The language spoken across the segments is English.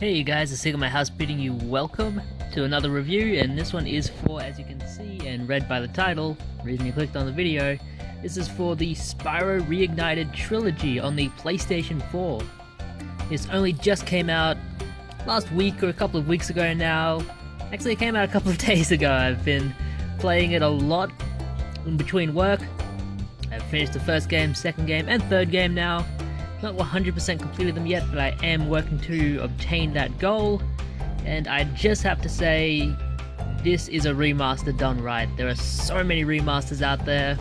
Hey you guys, it's Sig at my house bidding you welcome to another review, and this one is for, as you can see and read by the title, the reason you clicked on the video, this is for the Spyro Reignited Trilogy on the PlayStation 4. This only just came out last week or a couple of weeks ago now. Actually, it came out a couple of days ago. I've been playing it a lot in between work. I've finished the first game, second game, and third game now. Not 100% completed them yet, but I am working to obtain that goal, and I just have to say, this is a remaster done right. There are so many remasters out there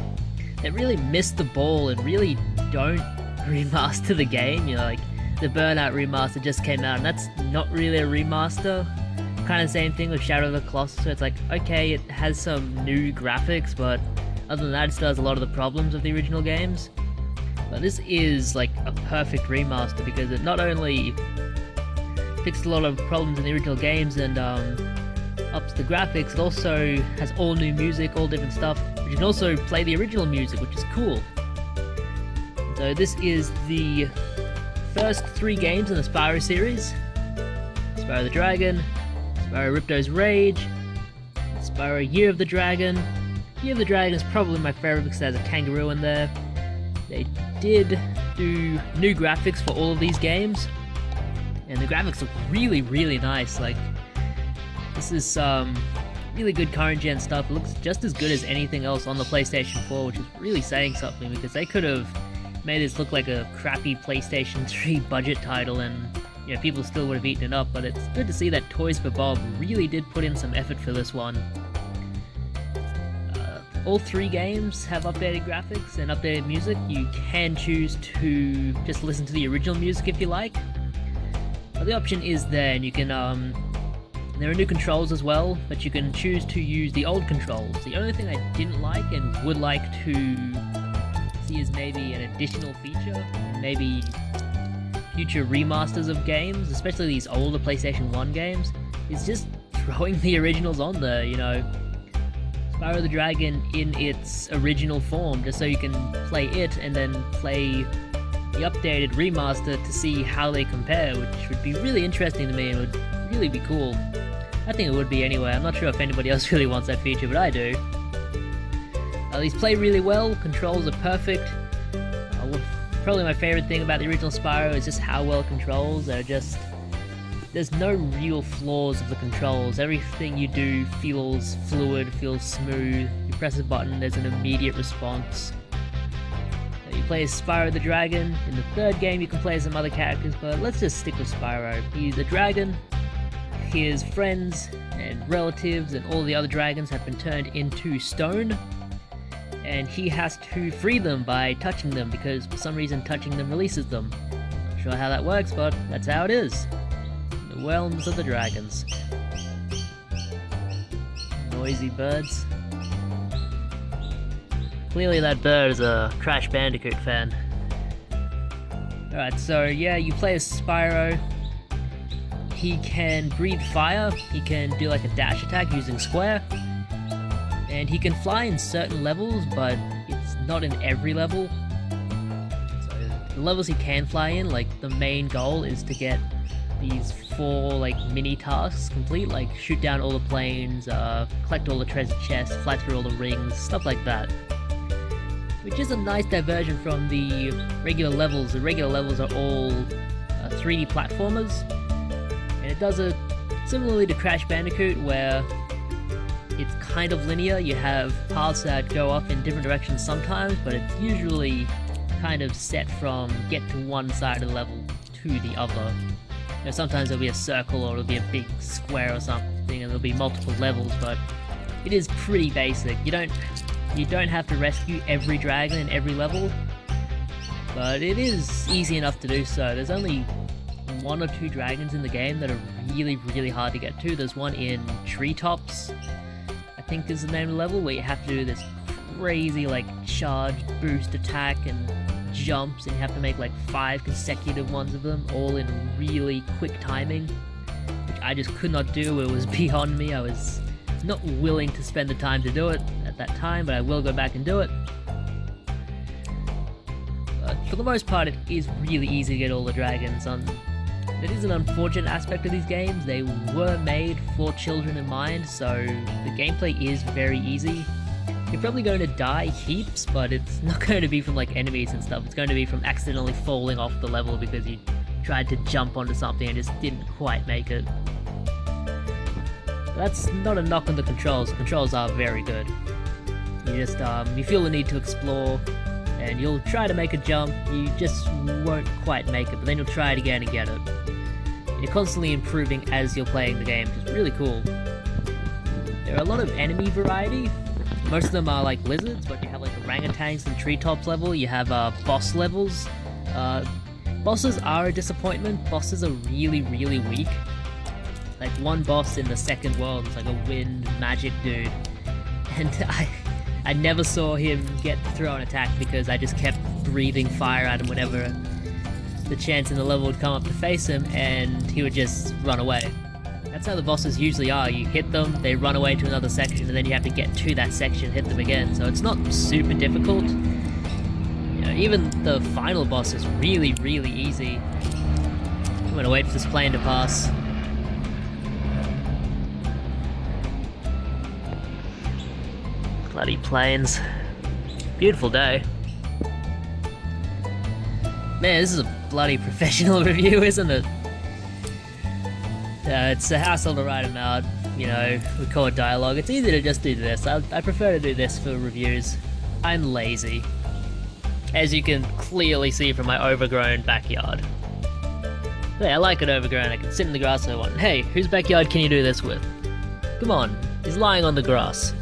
that really miss the ball and really don't remaster the game. You know, like the Burnout remaster just came out, and that's not really a remaster. Kind of same thing with Shadow of the Colossus, so it's like, okay, it has some new graphics, but other than that, it still has a lot of the problems of the original games. But this is like a perfect remaster because it not only fixed a lot of problems in the original games and ups the graphics, it also has all new music, all different stuff. You can also play the original music, which is cool. So this is the first 3 games in the Spyro series. Spyro the Dragon, Spyro Ripto's Rage, Spyro Year of the Dragon. Year of the Dragon is probably my favorite because there's a kangaroo in there. They did do new graphics for all of these games, and the graphics look really, really nice. Like, this is really good current gen stuff. It looks just as good as anything else on the PlayStation 4, which is really saying something because they could have made this look like a crappy PlayStation 3 budget title and, you know, people still would have eaten it up. But it's good to see that Toys for Bob really did put in some effort for this one. All 3 games have updated graphics and updated music. You can choose to just listen to the original music if you like. But the option is there, and you can, there are new controls as well, but you can choose to use the old controls. The only thing I didn't like and would like to see is maybe an additional feature, and maybe future remasters of games, especially these older PlayStation 1 games, is just throwing the originals on there, you know. Spyro the Dragon in its original form, just so you can play it and then play the updated remaster to see how they compare, which would be really interesting to me and would really be cool. I think it would be anyway. I'm not sure if anybody else really wants that feature, but I do. These play really well, controls are perfect. Probably my favorite thing about the original Spyro is just how well it controls. There's no real flaws of the controls. Everything you do feels fluid, feels smooth. You press a button, there's an immediate response. You play as Spyro the Dragon. In the third game you can play as some other characters, but let's just stick with Spyro. He's a dragon. His friends and relatives and all the other dragons have been turned into stone. And he has to free them by touching them, because for some reason touching them releases them. Not sure how that works, but that's how it is. The realms of the dragons. Noisy birds. Clearly that bird is a Crash Bandicoot fan. Alright, so yeah, you play as Spyro. He can breathe fire, he can do like a dash attack using square, and he can fly in certain levels, but it's not in every level. So the levels he can fly in, like the main goal is to get these 4 like mini tasks complete, like shoot down all the planes, collect all the treasure chests, fly through all the rings, stuff like that. Which is a nice diversion from the regular levels. The regular levels are all 3D platformers, and it does it similarly to Crash Bandicoot, where it's kind of linear. You have paths that go off in different directions sometimes, but it's usually kind of set from get to one side of the level to the other. You know, sometimes there'll be a circle or it'll be a big square or something, and there'll be multiple levels, but it is pretty basic. You don't have to rescue every dragon in every level, but it is easy enough to do so. There's only 1 or 2 dragons in the game that are really, really hard to get to. There's one in Treetops, I think is the name of the level, where you have to do this crazy like charge, boost, attack, and jumps, and you have to make like 5 consecutive ones of them, all in really quick timing, which I just could not do. It was beyond me. I was not willing to spend the time to do it at that time, but I will go back and do it. But for the most part, it is really easy to get all the dragons. On It is an unfortunate aspect of these games. They were made for children in mind, so the gameplay is very easy. You're probably going to die heaps, but it's not going to be from like enemies and stuff. It's going to be from accidentally falling off the level because you tried to jump onto something and just didn't quite make it. But that's not a knock on the controls. The controls are very good. You just you feel the need to explore, and you'll try to make a jump. You just won't quite make it, but then you'll try it again and get it. You're constantly improving as you're playing the game, which is really cool. There are a lot of enemy variety. Most of them are like lizards, but you have like orangutans and treetops level. You have boss levels. Bosses are a disappointment. Bosses are really, really weak. Like one boss in the second world is like a wind magic dude. And I never saw him get through an attack because I just kept breathing fire at him whenever the chance in the level would come up to face him, and he would just run away. That's how the bosses usually are. You hit them, they run away to another section, and then you have to get to that section, hit them again. So it's not super difficult. You know, even the final boss is really, really easy. I'm gonna wait for this plane to pass. Bloody planes. Beautiful day. Man, this is a bloody professional review, isn't it? It's a hassle to write them out, you know, record dialogue. It's easy to just do this. I prefer to do this for reviews. I'm lazy. As you can clearly see from my overgrown backyard. Yeah, I like it overgrown. I can sit in the grass if I want. Hey, whose backyard can you do this with? Come on, he's lying on the grass.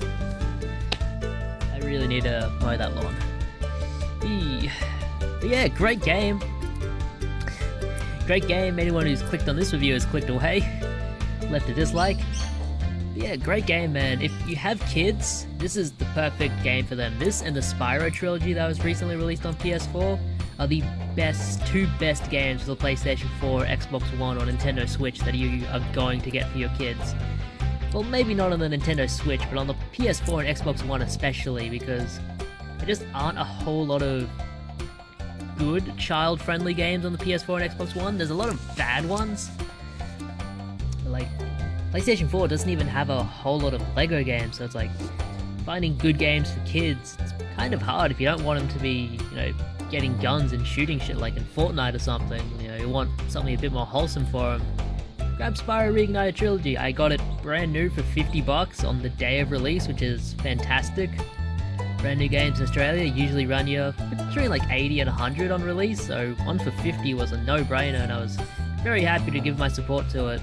I really need to mow that lawn. But yeah, great game. Great game. Anyone who's clicked on this review has clicked away, left a dislike. But yeah, great game, man. If you have kids, this is the perfect game for them. This and the Spyro Trilogy that was recently released on PS4 are the two best games for the PlayStation 4, Xbox One, or Nintendo Switch that you are going to get for your kids. Well, maybe not on the Nintendo Switch, but on the PS4 and Xbox One especially, because there just aren't a whole lot of good child-friendly games on the PS4 and Xbox One. There's a lot of bad ones. Like, PlayStation 4 doesn't even have a whole lot of Lego games, so it's like, finding good games for kids, it's kind of hard if you don't want them to be, you know, getting guns and shooting shit like in Fortnite or something. You know, you want something a bit more wholesome for them. Grab Spyro Reignited Trilogy. I got it brand new for $50 on the day of release, which is fantastic. Brand new games in Australia usually run you between like 80 and 100 on release, so one for 50 was a no-brainer, and I was very happy to give my support to it.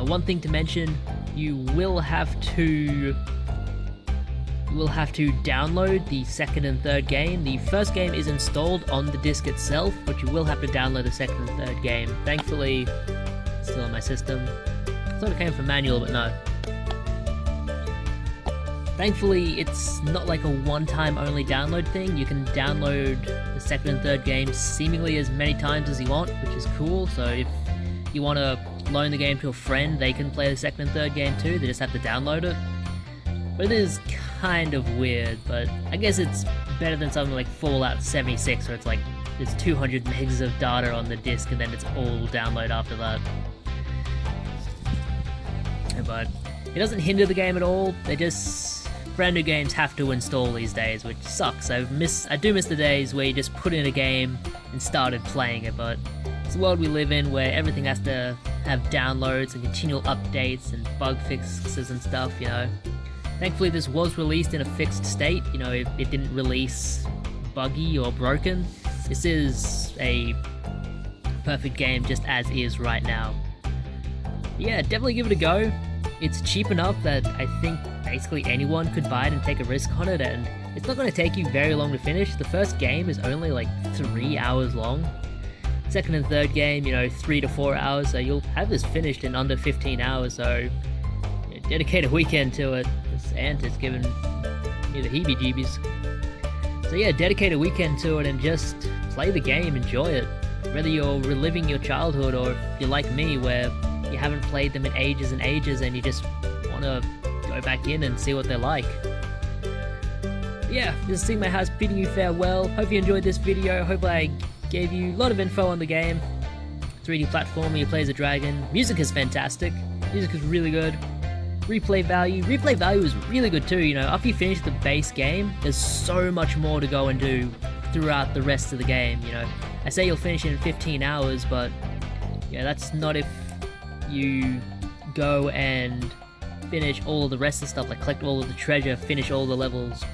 One thing to mention, you will have to download the second and third game. The first game is installed on the disc itself, but you will have to download the second and third game. Thankfully, it's still on my system. I thought it came from manual, but no. Thankfully, it's not like a one-time only download thing. You can download the second and third games seemingly as many times as you want, which is cool. So if you want to loan the game to a friend, they can play the second and third game too. They just have to download it. But it is kind of weird, but I guess it's better than something like Fallout 76, where it's like there's 200 megs of data on the disc and then it's all download after that. But it doesn't hinder the game at all. They just... brand new games have to install these days, which sucks. I do miss the days where you just put in a game and started playing it, but it's the world we live in where everything has to have downloads and continual updates and bug fixes and stuff, you know. Thankfully this was released in a fixed state, you know, it didn't release buggy or broken. This is a perfect game just as is right now. Yeah, definitely give it a go. It's cheap enough that I think basically anyone could buy it and take a risk on it, and it's not going to take you very long to finish. The first game is only like 3 hours long. Second and third game, you know, 3 to 4 hours, so you'll have this finished in under 15 hours, so you know, dedicate a weekend to it. This ant is giving me the heebie-jeebies. So yeah, dedicate a weekend to it and just play the game, enjoy it. Whether you're reliving your childhood or if you're like me where you haven't played them in ages and ages and you just want to go back in and see what they're like. Yeah, this is Seeing My House bidding you farewell. Hope you enjoyed this video. Hope I gave you a lot of info on the game. It's 3D platformer, you play as a dragon. Music is fantastic. Music is really good. Replay value is really good too, you know. After you finish the base game, there's so much more to go and do throughout the rest of the game, you know. I say you'll finish it in 15 hours, but yeah, that's not if you go and finish all of the rest of the stuff, like collect all of the treasure, finish all the levels,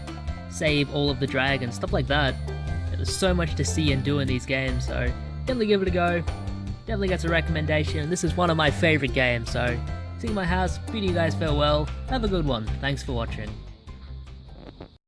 save all of the dragons, stuff like that. Yeah, there's so much to see and do in these games, so definitely give it a go. Definitely gets a recommendation. This is one of my favorite games, so seeing my house, bidding you guys farewell. Have a good one. Thanks for watching.